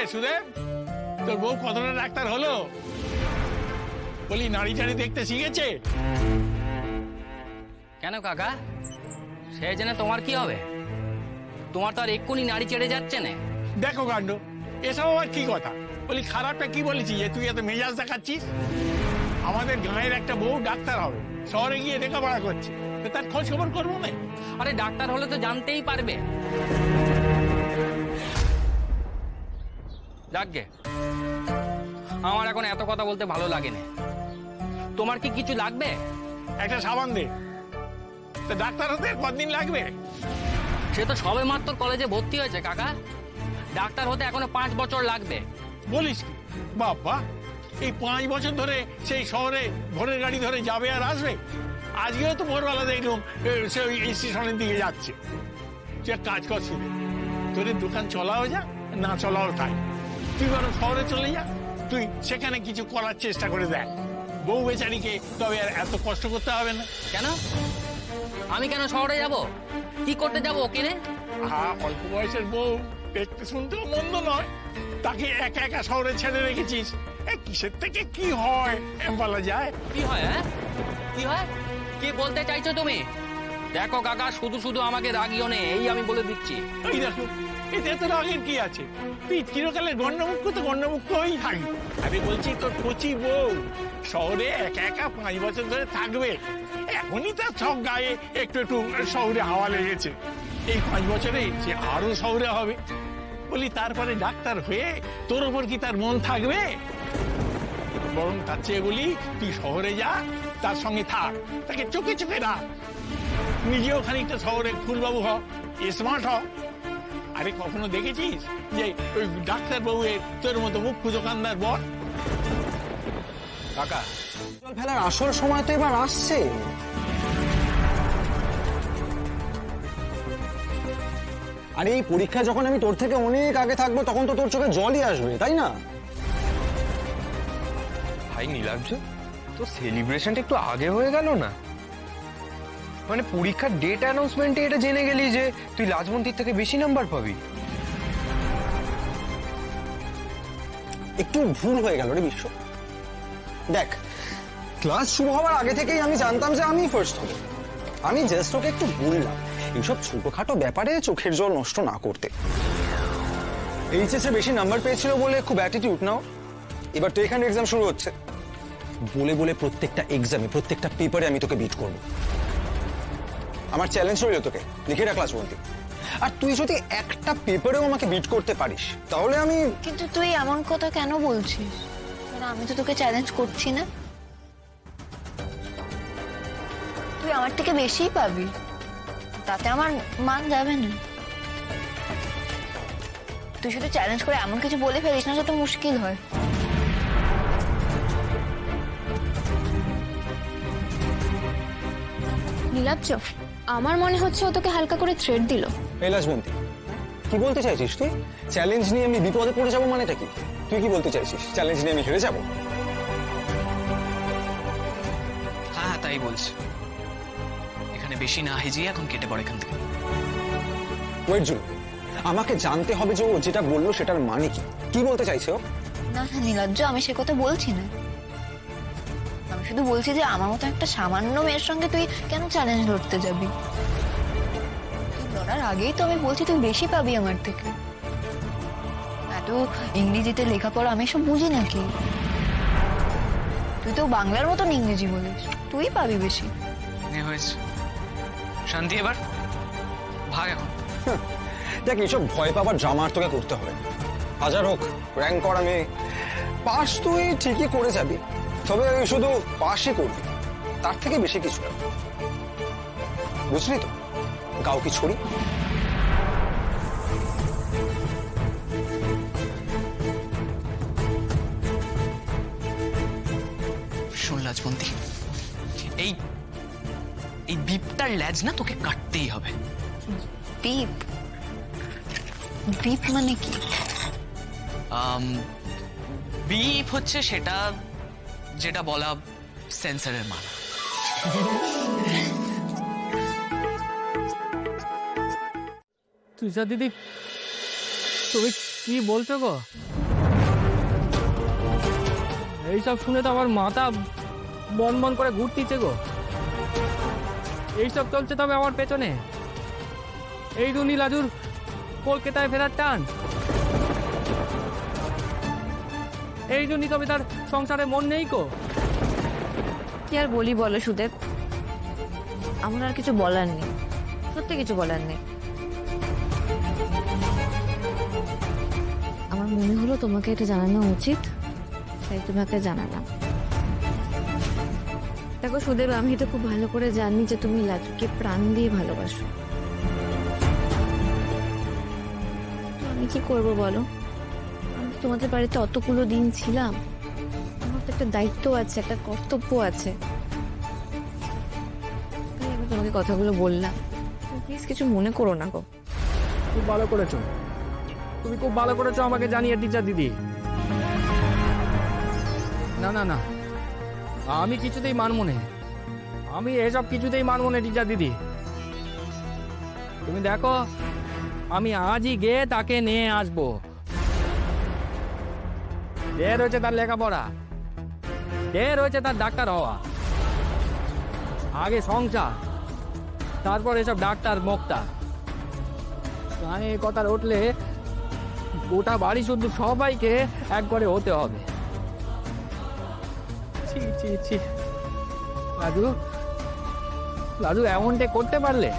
কিরে সুদেব, তোর বউ কতটা ডাক্তার হলো? বলি নাড়ি টাড়ি দেখতে শিখেছে? কেন কাকা, সে জেনে তোমার কি হবে? তোমার তো আর এক্ষুনি নাড়ি চেড়ে যাচ্ছে না। দেখো কাণ্ড, এসব আবার কি কথা? বলি খারাপটা কি বলেছি যে তুই এত মেজাজ দেখাচ্ছিস? আমাদের গাঁয়ের একটা বউ ডাক্তার হবে, শহরে গিয়ে লেখাপড়া করছে, তো তার খোঁজ খবর করবো না? আরে ডাক্তার হলে তো জানতেই পারবে। যাকগে, আমার এখন এত কথা বলতে ভালো লাগে না। তোমার কি কিছু লাগবে? একটা সাবান দে। তো ডাক্তার হতে কতদিন লাগবে? সে তো সবে মাত্র কলেজে ভর্তি হয়েছে কাকা, ডাক্তার হতে এখনো 5 বছর লাগবে। বলিস কি বাবা, এই 5 বছর ধরে সেই শহরে ভোরের গাড়ি ধরে যাবে আর আসবে? আজকেও তো ভোরবেলা দেখলাম সে ওই স্টেশনের দিকে যাচ্ছে। তুই এক কাজ করছিস, তোর দোকান চলাও যা, না চলাও তাই। তুই বরং শহরে চলে যা, তুই সেখানে কিছু করার চেষ্টা করে দেখ। বউ বেচারিকে তবে আর এত কষ্ট করতে হবে না। কেন? আমি কেন শহরে যাব? কি করতে যাব ওকে? অল্প বয়সের বউ, দেখতে শুনতেও মন্দ নয়, তাকে একা একা শহরে ছেড়ে রেখেছিস। কিসের থেকে কি হয় বলা যায়? কি হয়? হ্যাঁ, কি হয়? কি বলতে চাইছো তুমি? দেখো কাকা, শুধু শুধু আমাকে রাগিও নে, এই আমি বলে দিচ্ছি। এই দেখো, এতে তো রাগের কি আছে? তুই চিরকালে গণ্যমুখ্য তো গণ্যমুখ্য হয়েই থাকবি। আরে বলছি, তোর কচি বউ শহরে একা একা 5 বছর ধরে থাকবে। এখনই তার সব গায়ে একটু একটু শহরে হাওয়া লেগেছে, এই 5 বছরে সে আরো শহরে হবে। বলি তারপরে ডাক্তার হয়ে তোর ওপর কি তার মন থাকবে? বরং তার চেয়ে বলি তুই শহরে যা, তার সঙ্গে থাক, তাকে চোখে চোখে রাখ। নিজেও খানিকটা শহরে ফুলবাবু হ, স্মার্ট হ। আরে কখনো দেখেছিস যে ওই ডাক্তার বাবুয়ের তোর মতো মুখ্য দোকানদার বল? কাকা, জল ফেলার আসল সময় তো এবার আসছে। আর এই পরীক্ষা যখন আমি তোর থেকে অনেক আগে থাকবো, তখন তো তোর চোখে জলই আসবে, তাই না? ভাই নীলাব্জ, তো সেলিব্রেশনটা একটু আগে হয়ে গেল না? মানে পরীক্ষার ডেট অ্যানাউন্সমেন্টে এটা জেনে গেলি যে তুই লাজমন্দির থেকে বেশি নাম্বার পাবি। একটু ভুল হয়ে গেল রে বিশ্ব। দেখ, ক্লাস শুরু হওয়ার আগে থেকেই আমি জানতাম যে আমি ফার্স্ট হব। আমি জাস্ট ওকে একটু বললাম এইসব ছোটখাটো ব্যাপারে চোখের জল নষ্ট না করতে। এইচএসে বেশি নাম্বার পেয়েছিল বলে খুব অ্যাটিটিউড নাও। এবার তো এখানে এক্সাম শুরু হচ্ছে, বলে বলে প্রত্যেকটা এক্সামে প্রত্যেকটা পেপারে আমি তোকে বিট করব। আমার চ্যালেঞ্জ রইল, তোকে লিখে রাখ লাজমন্দি। আর তুই যদি একটা পেপারেও আমাকে বিট করতে পারিস, তাহলে আমি... কিন্তু তুই এমন কথা কেন বলছিস? মানে আমি তো তোকে চ্যালেঞ্জ করছি না। তুই আমার থেকে বেশিই পাবি, তাতে আমার মান যাবে না। তুই শুধু চ্যালেঞ্জ করে এমন কিছু বলে ফেলিস না যাতে মুশকিল হয়। নীলাব্জ, আমার মনে হচ্ছে ও তোকে হালকা করে থ্রেড দিল। এই লাজমন্দি, কি বলতে চাইছিস তুই? চ্যালেঞ্জ নিয়ে আমি বিপদে পড়ে যাবো মানেটা কি? তুই কি বলতে চাইছিস চ্যালেঞ্জ নিয়ে আমি হেরে যাবো? হ্যাঁ তাই বলছি। এখানে বেশি না হেজিয়ে এখন কেটে পড়ে এখান থেকে। ওয়েট জুন, আমাকে জানতে হবে যে ও যেটা বললো সেটার মানে কি। কি বলতে চাইছে ও? না না নীলাজ্জ, আমি সে কথা বলছি না। আমি শুধু বলছি যে আমার মতো একটা সামান্য মেয়ের সঙ্গে তুই কেন চ্যালেঞ্জ লড়তে যাবি? তুই লড়ার আগেই তো আমি বলছি তুই বেশি পাবি আমার থেকে। এত ইংরেজিতে লেখাপড়া আমি সব বুঝি নাকি? তুই তো বাংলার মতন ইংরেজি বলিস, তুই পাবি বেশি। হয়েছে, শান্তি, এবার ভাগ এখন। দেখ, এইসব ভয় পাবার ড্রামা আর তোকে করতে হবে। হাজার হোক র্যাঙ্ক কর, আমি পাস তুই ঠিকই করে যাবি, তবে শুধু পাসই করবি, তার থেকে বেশি কিছু না। বুঝলি তো? গাও কি ছড়ি। শোন লাজবন্তী, এই এই বিপটার ল্যাজ না তোকে কাটতেই হবে। বিপ? বিপ মানে কি? বিপ হচ্ছে সেটা যেটা বলা সেন্সারের মানা। তুষার দিদি, তুমি কি বলছো গো? এইসব শুনে তো আমার মাথা বন বন করে ঘুরতিছে গো। এইসব চলছে তবে আমার পেছনে। এই রুনি লাজুর কলকাতায় ফেরার টান, এই জন্যই তবে তার সংসারে মন নেই কো। কি আর বলি বলো সুদেব, আমার আর কিছু বলার নেই, সত্যি কিছু বলার নেই। আমার মনে হলো তোমাকে এটা জানানো উচিত, তাই তোমাকে জানালাম। দেখো সুদেব, আমি তো খুব ভালো করে জানি যে তুমি লাজুকে প্রাণ দিয়ে ভালোবাসো। তো আমি কি করবো বলো, আমি তোমাদের বাড়িতে অতগুলো দিন ছিলাম, আমার তো একটা দায়িত্ব আছে, একটা কর্তব্য আছে। তাই আমি তোমাকে কথাগুলো বললাম, প্লিজ কিছু মনে করো না গো। খুব ভালো করেছো, তুমি খুব ভালো করেছো আমাকে জানিয়ে টিচার দিদি। না না না, আমি কিছুতেই মানবো না, আমি এসব কিছুতেই মানবো না টিচার দিদি। তুমি দেখো, আমি আজই গিয়ে তাকে নিয়ে আসবো। ঢের হয়েছে তার লেখাপড়া, ঢের হয়েছে তার ডাক্তার হওয়া। আগে সংসার, তারপর এসব ডাক্তার মোক্তা। কানে এ কথা উঠলে গোটা বাড়ি শুধু সবাইকে একবারে হতে হবে। ছি ছি ছি, লাজু, লাজু এমনটা করতে পারলে?